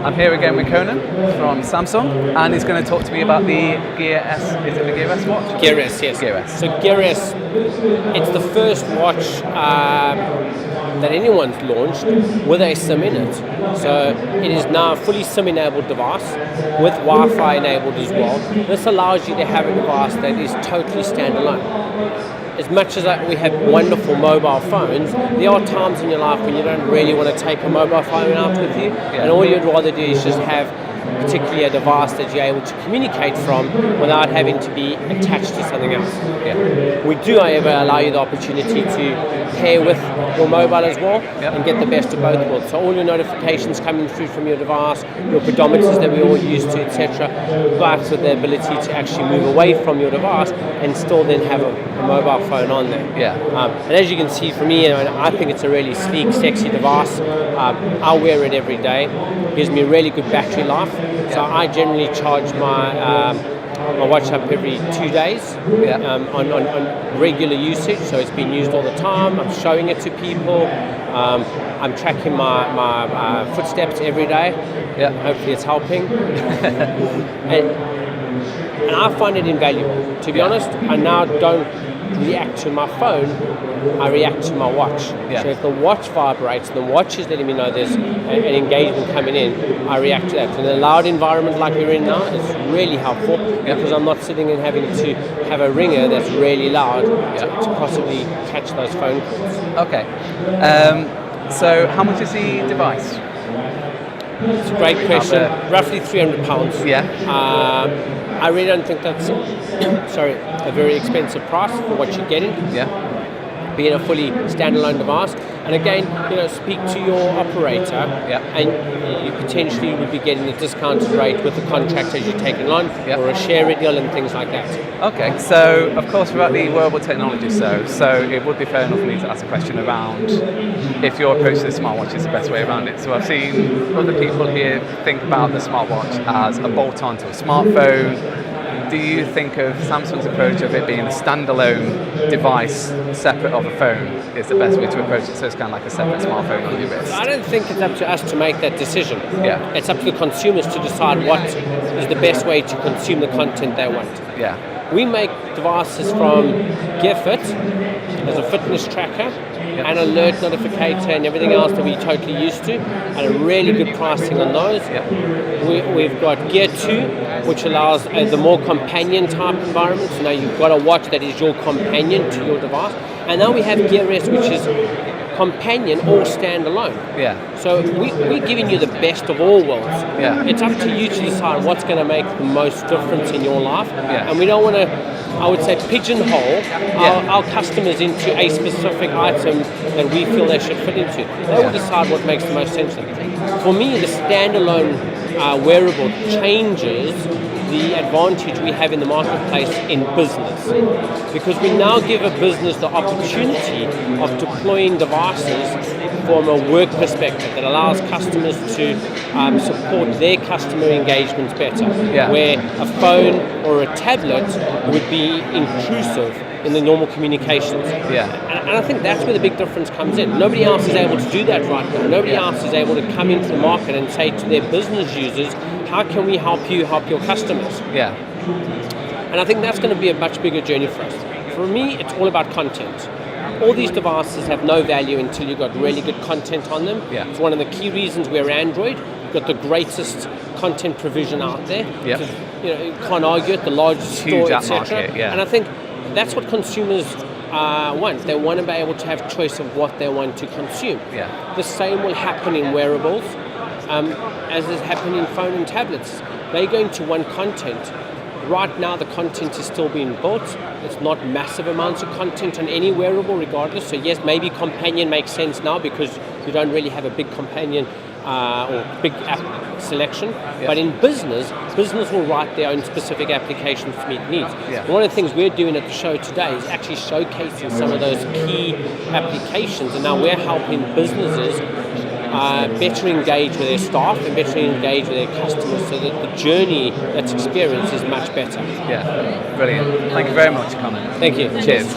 I'm here again with Conan from Samsung, and he's going to talk to me about the Gear S. Is it the Gear S watch? Gear S, yes. Gear S. So Gear S, it's the first watch that anyone's launched with a SIM in it. So it is now a fully SIM-enabled device with Wi-Fi enabled as well. This allows you to have a device that is totally standalone. As much as we have wonderful mobile phones, there are times in your life when you don't really want to take a mobile phone out with you, and all you'd rather do is just have particularly a device that you're able to communicate from without having to be attached to something else. We do, however, allow you the opportunity to pair with your mobile as well and get the best of both worlds. So all your notifications coming through from your device, your pedometers that we all use to, etc., but with the ability to actually move away from your device and still then have a mobile phone on there. And as you can see from me, I think it's a really sleek, sexy device. I wear it every day. It gives me a really good battery life. So I generally charge my watch up every 2 days on regular usage. So it's been used all the time. I'm showing it to people. I'm tracking my footsteps every day. Hopefully it's helping. And I find it invaluable. To be honest, I now don't react to my phone, I react to my watch. So if the watch vibrates and the watch is letting me know there's an engagement coming in, I react to that. In a loud environment like we're in now, it's really helpful because I'm not sitting and having to have a ringer that's really loud to possibly catch those phone calls. Okay. So how much is the device? It's a great question. Roughly £300. I really don't think that's a very expensive price for what you're getting. Being a fully standalone device, and again, speak to your operator, and you potentially would be getting a discounted rate with the contract as you're taking on, or a share deal and things like that. Okay, so of course we're at the Wearable Technology Show, so it would be fair enough for me to ask a question around if your approach to the smartwatch is the best way around it. So I've seen other people here think about the smartwatch as a bolt-on to a smartphone. Do you think of Samsung's approach of it being a standalone device separate of a phone is the best way to approach it, so it's kind of like a separate smartphone on your wrist? I don't think it's up to us to make that decision. It's up to the consumers to decide what is the best way to consume the content they want. We make devices from GearFit as a fitness tracker, and alert notificator and everything else that we're totally used to, and a really good pricing on those. We've got Gear 2, which allows the more companion type environment. So now you've got a watch that is your companion to your device. And now we have Gear S, which is companion or standalone. So we're giving you the best of all worlds. It's up to you to decide what's going to make the most difference in your life. And we don't want to, I would say, pigeonhole our customers into a specific item that we feel they should fit into. They will decide what makes the most sense to them. For me, the standalone wearable changes the advantage we have in the marketplace in business, because we now give a business the opportunity of deploying devices from a work perspective that allows customers to support their customer engagements better, where a phone or a tablet would be intrusive in the normal communications. And I think that's where the big difference comes in. Nobody else is able to do that right now. Nobody else is able to come into the market and say to their business users, how can we help you help your customers? And I think that's going to be a much bigger journey for us. For me, it's all about content. All these devices have no value until you've got really good content on them. It's one of the key reasons we're Android. We've got the greatest content provision out there. You can't argue it, the largest store, etc. And I think that's what consumers want. They want to be able to have choice of what they want to consume. The same will happen in wearables, as is happening in phone and tablets. They're going to want content. Right now, the content is still being built. It's not massive amounts of content on any wearable, regardless. So yes, maybe companion makes sense now because you don't really have a big companion or big app selection. But in business will write their own specific applications to meet needs. One of the things we're doing at the show today is actually showcasing some of those key applications, and now we're helping businesses better engage with their staff and better engage with their customers, so that the journey that's experienced is much better. Brilliant. Thank you very much, Connor. Thank you. Cheers.